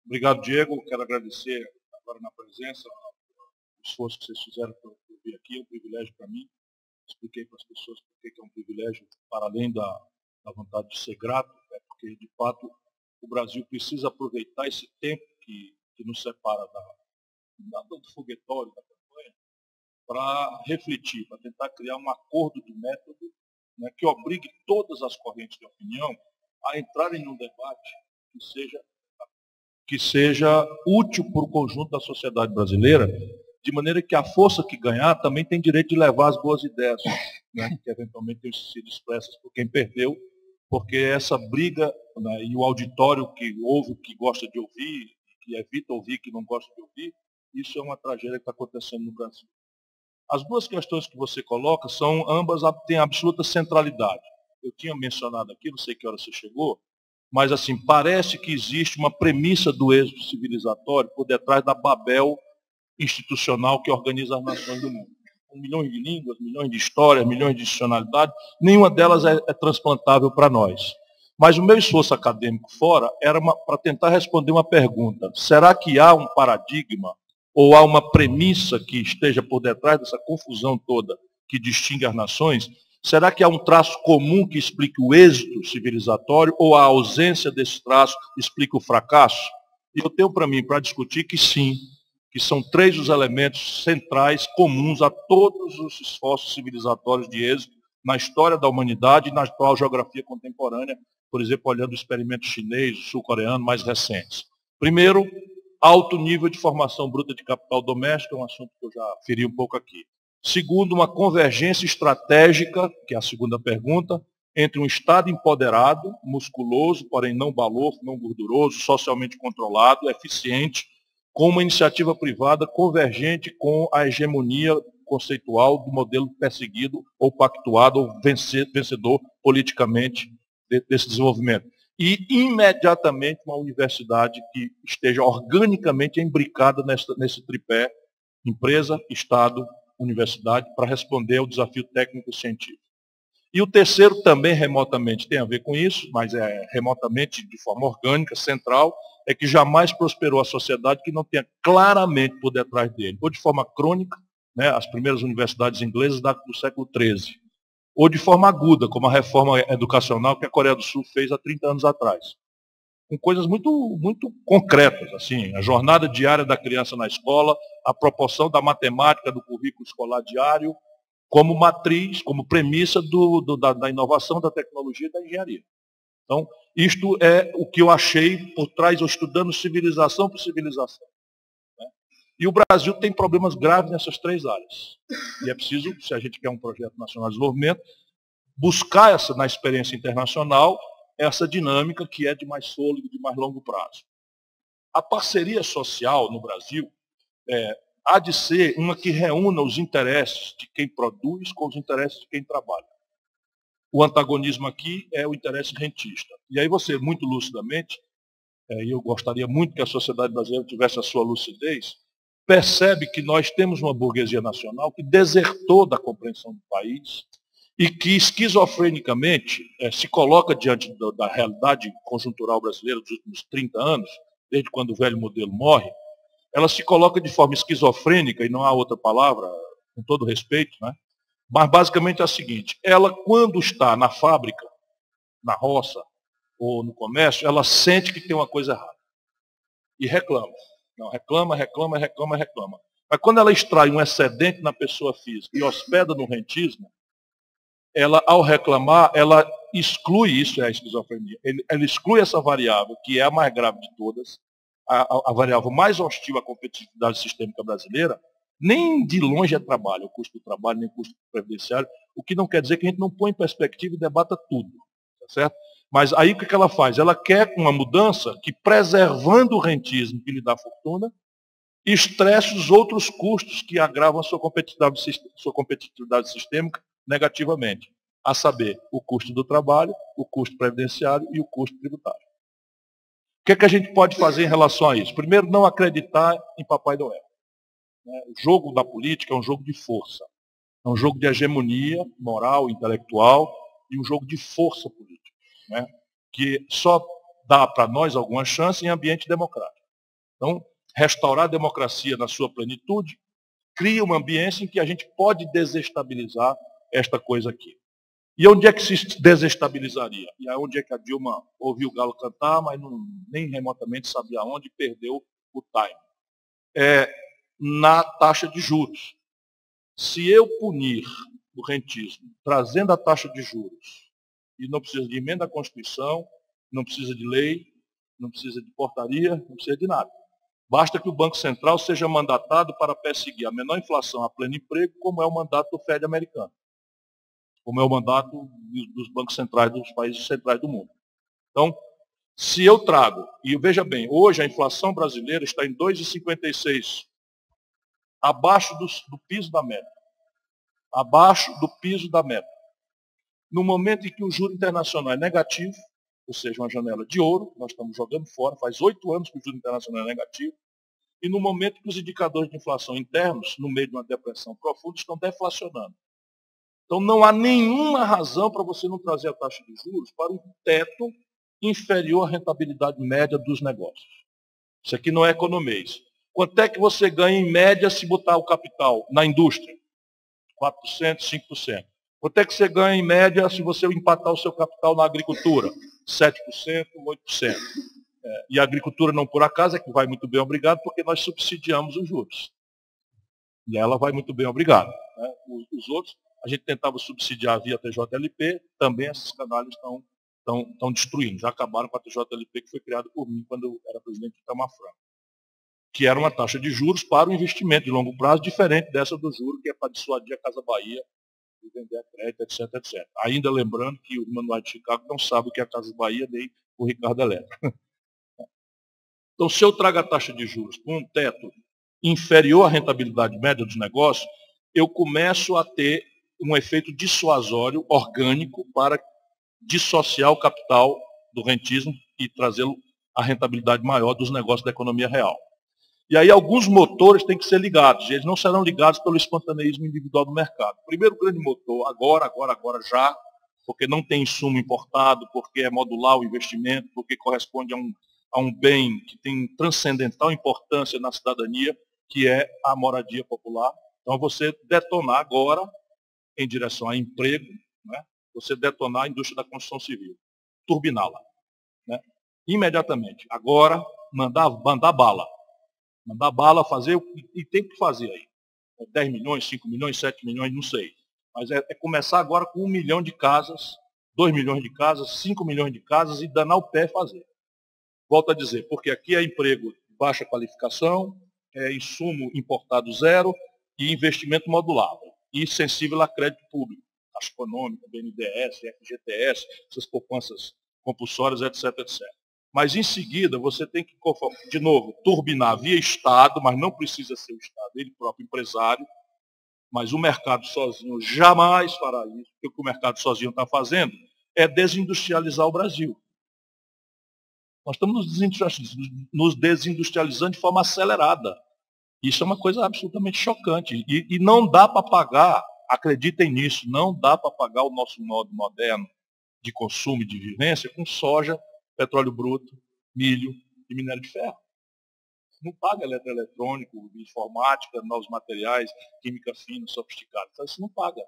Obrigado, Diego. Quero agradecer agora na presença o esforço que vocês fizeram para eu vir aqui. É um privilégio para mim. Expliquei para as pessoas por que é um privilégio, para além da vontade de ser grato, porque, de fato, o Brasil precisa aproveitar esse tempo que nos separa do foguetório, da campanha, para refletir, para tentar criar um acordo de método, né, que obrigue todas as correntes de opinião a entrarem num debate que seja útil para o conjunto da sociedade brasileira, de maneira que a força que ganhar também tem direito de levar as boas ideias, né, que eventualmente tenham sido expressas por quem perdeu, porque essa briga, né, e o auditório que ouve, que gosta de ouvir, que evita ouvir, que não gosta de ouvir, isso é uma tragédia que está acontecendo no Brasil. As duas questões que você coloca são ambas têm absoluta centralidade. Eu tinha mencionado aqui, não sei que hora você chegou, mas assim, parece que existe uma premissa do êxito civilizatório por detrás da Babel institucional que organiza as nações do mundo. Com milhões de línguas, milhões de histórias, milhões de institucionalidades, nenhuma delas é transplantável para nós. Mas o meu esforço acadêmico fora era para tentar responder uma pergunta. Será que há um paradigma ou há uma premissa que esteja por detrás dessa confusão toda que distingue as nações? Será que há um traço comum que explique o êxito civilizatório ou a ausência desse traço explica o fracasso? E eu tenho para mim, para discutir, que sim, que são três os elementos centrais comuns a todos os esforços civilizatórios de êxito na história da humanidade e na atual geografia contemporânea, por exemplo, olhando o experimento chinês, sul-coreano, mais recentes. Primeiro, alto nível de formação bruta de capital doméstico, é um assunto que eu já feri um pouco aqui. Segundo, uma convergência estratégica, que é a segunda pergunta, entre um Estado empoderado, musculoso, porém não balofo, não gorduroso, socialmente controlado, eficiente, com uma iniciativa privada convergente com a hegemonia conceitual do modelo perseguido ou pactuado ou vencedor politicamente desse desenvolvimento. E, imediatamente, uma universidade que esteja organicamente imbricada nesse tripé, empresa, Estado, universidade, para responder ao desafio técnico e científico. E o terceiro também remotamente tem a ver com isso, mas é remotamente de forma orgânica, central, é que jamais prosperou a sociedade que não tenha claramente por detrás dele, ou de forma crônica, né, as primeiras universidades inglesas do século XIII, ou de forma aguda, como a reforma educacional que a Coreia do Sul fez há 30 anos atrás. Com coisas muito, muito concretas, assim, a jornada diária da criança na escola, a proporção da matemática do currículo escolar diário, como matriz, como premissa da inovação, da tecnologia e da engenharia. Então, isto é o que eu achei por trás, eu estudando civilização por civilização. Né? E o Brasil tem problemas graves nessas três áreas. E é preciso, se a gente quer um projeto nacional de desenvolvimento, buscar na experiência internacional essa dinâmica que é de mais fôlego, de mais longo prazo. A parceria social no Brasil há de ser uma que reúna os interesses de quem produz com os interesses de quem trabalha. O antagonismo aqui é o interesse rentista. E aí você, muito lucidamente, e eu gostaria muito que a sociedade brasileira tivesse a sua lucidez, percebe que nós temos uma burguesia nacional que desertou da compreensão do país e que esquizofrenicamente se coloca diante da realidade conjuntural brasileira dos últimos 30 anos, desde quando o velho modelo morre, ela se coloca de forma esquizofrênica, e não há outra palavra, com todo respeito, né? Mas basicamente é a seguinte, ela quando está na fábrica, na roça ou no comércio, ela sente que tem uma coisa errada. E reclama. Não, reclama. Mas quando ela extrai um excedente na pessoa física e hospeda no rentismo, ela, ao reclamar, ela exclui, isso é a esquizofrenia, ela exclui essa variável, que é a mais grave de todas, a variável mais hostil à competitividade sistêmica brasileira, nem de longe é trabalho, o custo do trabalho, nem o custo previdenciário, o que não quer dizer que a gente não põe em perspectiva e debata tudo, tá certo? Mas aí o que ela faz? Ela quer uma mudança que, preservando o rentismo que lhe dá fortuna, estresse os outros custos que agravam a sua competitividade sistêmica negativamente, a saber, o custo do trabalho, o custo previdenciário e o custo tributário. O que é que a gente pode fazer em relação a isso? Primeiro, não acreditar em Papai Noel. O jogo da política é um jogo de força. É um jogo de hegemonia moral, intelectual e um jogo de força política, né? Que só dá para nós alguma chance em ambiente democrático. Então, restaurar a democracia na sua plenitude cria um ambiente em que a gente pode desestabilizar esta coisa aqui. E onde é que se desestabilizaria? E é onde é que a Dilma ouviu o galo cantar, mas nem remotamente sabia onde, perdeu o time. Na taxa de juros. Se eu punir o rentismo trazendo a taxa de juros, e não precisa de emenda à Constituição, não precisa de lei, não precisa de portaria, não precisa de nada. Basta que o Banco Central seja mandatado para perseguir a menor inflação a pleno emprego, como é o mandato do Fed americano, como é o mandato dos bancos centrais dos países centrais do mundo. Então, se eu trago, e veja bem, hoje a inflação brasileira está em 2,56, abaixo do piso da meta. Abaixo do piso da meta. No momento em que o juro internacional é negativo, ou seja, uma janela de ouro, nós estamos jogando fora, faz 8 anos que o juro internacional é negativo, e no momento que os indicadores de inflação internos, no meio de uma depressão profunda, estão deflacionando. Então não há nenhuma razão para você não trazer a taxa de juros para um teto inferior à rentabilidade média dos negócios. Isso aqui não é economês. Quanto é que você ganha em média se botar o capital na indústria? 4%, 5%. Quanto é que você ganha em média se você empatar o seu capital na agricultura? 7%, 8%. E a agricultura, não por acaso, é que vai muito bem, obrigado, porque nós subsidiamos os juros. E ela vai muito bem, obrigado. Os outros, a gente tentava subsidiar via TJLP, também esses canais estão destruindo. Já acabaram com a TJLP, que foi criada por mim quando eu era presidente do Camafran, que era uma taxa de juros para o investimento de longo prazo, diferente dessa do juro, que é para dissuadir a Casa Bahia de vender a crédito, etc, etc. Ainda lembrando que o Manuel de Chicago não sabe o que é a Casa Bahia, nem o Ricardo Eletro. Então, se eu trago a taxa de juros com um teto inferior à rentabilidade média dos negócios, eu começo a ter um efeito dissuasório orgânico para dissociar o capital do rentismo e trazê-lo à rentabilidade maior dos negócios da economia real. E aí alguns motores têm que ser ligados, e eles não serão ligados pelo espontaneísmo individual do mercado. O primeiro grande motor, agora já, porque não tem insumo importado, porque é modular o investimento, porque corresponde a um bem que tem transcendental importância na cidadania, que é a moradia popular. Então, você detonar agora, em direção a emprego, né? Você detonar a indústria da construção civil, turbiná-la, né? Imediatamente. Agora, mandar bala. Mandar bala, fazer, e tem que fazer aí. 10 milhões, 5 milhões, 7 milhões, não sei. Mas é começar agora com 1 milhão de casas, 2 milhões de casas, 5 milhões de casas e danar o pé fazer. Volto a dizer, porque aqui é emprego de baixa qualificação, é insumo importado zero e investimento modulável. E sensível a crédito público, Caixa Econômica, BNDES, FGTS, essas poupanças compulsórias, etc, etc. Mas, em seguida, você tem que, de novo, turbinar via Estado, mas não precisa ser o Estado, ele próprio empresário, mas o mercado sozinho jamais fará isso, porque o que o mercado sozinho está fazendo é desindustrializar o Brasil. Nós estamos nos desindustrializando de forma acelerada. Isso é uma coisa absolutamente chocante. E não dá para pagar, acreditem nisso, não dá para pagar o nosso modo moderno de consumo e de vivência com soja, petróleo bruto, milho e minério de ferro. Não paga eletroeletrônico, informática, novos materiais, química fina, sofisticada. Então, isso não paga.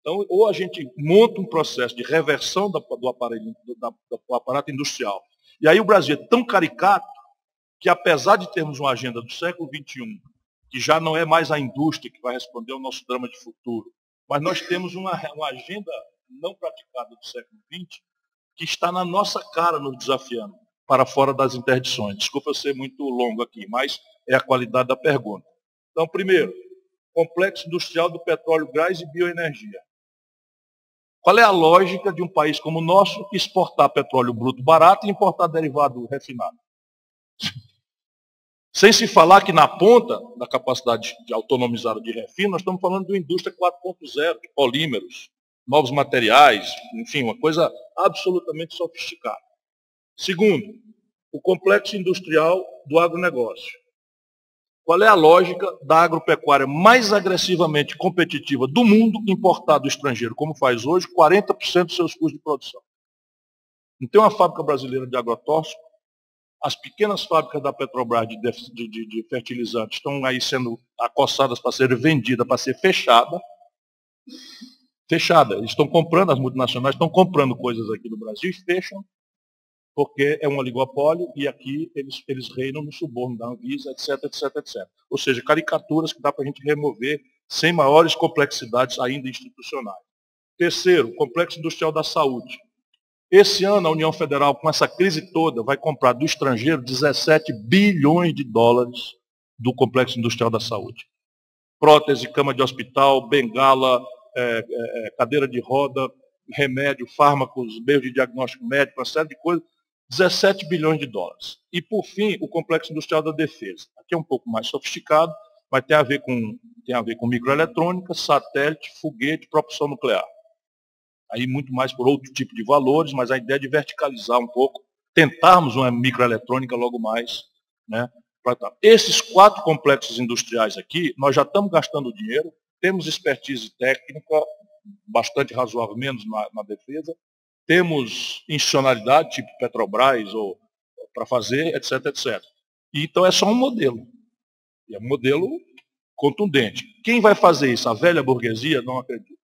Então, ou a gente monta um processo de reversão do aparato industrial. E aí o Brasil é tão caricato que, apesar de termos uma agenda do século XXI, que já não é mais a indústria que vai responder ao nosso drama de futuro, mas nós temos uma agenda não praticada do século XX, que está na nossa cara nos desafiando para fora das interdições. Desculpa eu ser muito longo aqui, mas é a qualidade da pergunta. Então, primeiro, complexo industrial do petróleo, gás e bioenergia. Qual é a lógica de um país como o nosso exportar petróleo bruto barato e importar derivado refinado? Sem se falar que na ponta da capacidade de autonomizada de refino, nós estamos falando de uma indústria 4.0, de polímeros, novos materiais, enfim, uma coisa absolutamente sofisticada. Segundo, o complexo industrial do agronegócio. Qual é a lógica da agropecuária mais agressivamente competitiva do mundo importar do estrangeiro, como faz hoje, 40% dos seus custos de produção? Não tem uma fábrica brasileira de agrotóxico, As pequenas fábricas da Petrobras de fertilizantes estão aí sendo acossadas para serem vendidas, para ser fechada. Eles estão comprando, as multinacionais estão comprando coisas aqui no Brasil e fecham, porque é um oligopólio e aqui eles reinam no suborno da Anvisa, etc, etc, etc. Ou seja, caricaturas que dá para a gente remover sem maiores complexidades ainda institucionais. Terceiro, complexo industrial da saúde. Esse ano a União Federal, com essa crise toda, vai comprar do estrangeiro 17 bilhões de dólares do complexo industrial da saúde. Prótese, cama de hospital, bengala, cadeira de roda, remédio, fármacos, meios de diagnóstico médico, uma série de coisas, 17 bilhões de dólares. E, por fim, o complexo industrial da defesa. Aqui é um pouco mais sofisticado, mas tem a ver com microeletrônica, satélite, foguete, propulsão nuclear. Aí muito mais por outro tipo de valores, mas a ideia é de verticalizar um pouco, tentarmos uma microeletrônica logo mais, né? Esses 4 complexos industriais aqui, nós já estamos gastando dinheiro, temos expertise técnica, bastante razoável, menos na defesa, temos institucionalidade, tipo Petrobras, ou para fazer, etc, etc. E, então é só um modelo. E é um modelo contundente. Quem vai fazer isso? A velha burguesia? Não acredito.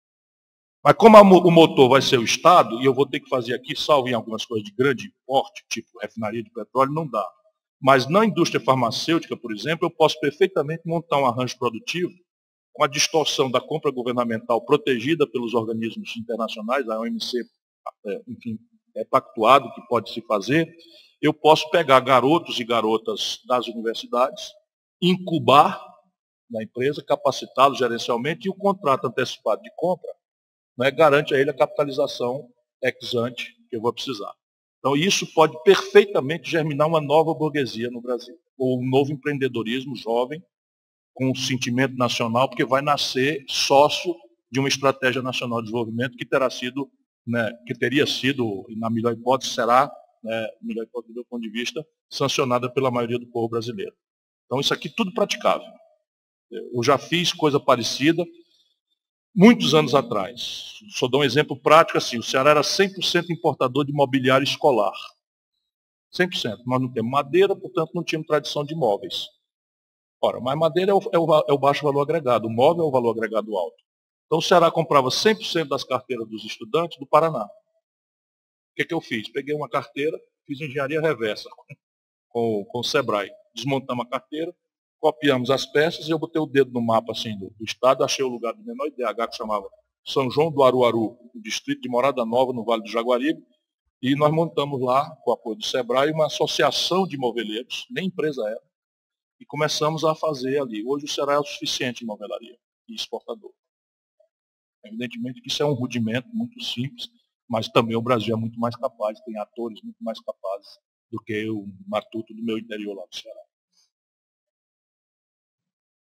Mas como o motor vai ser o Estado, e eu vou ter que fazer aqui, salvo em algumas coisas de grande porte, tipo refinaria de petróleo, não dá. Mas na indústria farmacêutica, por exemplo, eu posso perfeitamente montar um arranjo produtivo com a distorção da compra governamental protegida pelos organismos internacionais, a OMC, enfim, é pactuado que pode se fazer. Eu posso pegar garotos e garotas das universidades, incubar na empresa, capacitá-los gerencialmente, e o contrato antecipado de compra, né, garante a ele a capitalização ex ante que eu vou precisar. Então, isso pode perfeitamente germinar uma nova burguesia no Brasil, ou um novo empreendedorismo jovem, com um sentimento nacional, porque vai nascer sócio de uma estratégia nacional de desenvolvimento que terá sido, né, que teria sido, na melhor hipótese, será, né, melhor hipótese do meu ponto de vista, sancionada pela maioria do povo brasileiro. Então, isso aqui tudo praticável. Eu já fiz coisa parecida muitos anos atrás. Só dou um exemplo prático assim, o Ceará era 100% importador de mobiliário escolar. 100%. Nós não temos madeira, portanto não tínhamos tradição de móveis. Ora, mas madeira é o baixo valor agregado, o móvel é o valor agregado alto. Então o Ceará comprava 100% das carteiras dos estudantes do Paraná. O que eu fiz? Peguei uma carteira, fiz engenharia reversa com o Sebrae. Desmontamos a carteira, copiamos as peças e eu botei o dedo no mapa assim, do estado, achei o lugar do menor IDH que chamava São João do Aruaru, no distrito de Morada Nova, no Vale do Jaguaribe, e nós montamos lá, com o apoio do Sebrae, uma associação de moveleiros, nem empresa era, e começamos a fazer ali. Hoje o Ceará é o suficiente em movelaria e exportador. Evidentemente que isso é um rudimento muito simples, mas também o Brasil é muito mais capaz, tem atores muito mais capazes do que o matuto do meu interior lá do Ceará.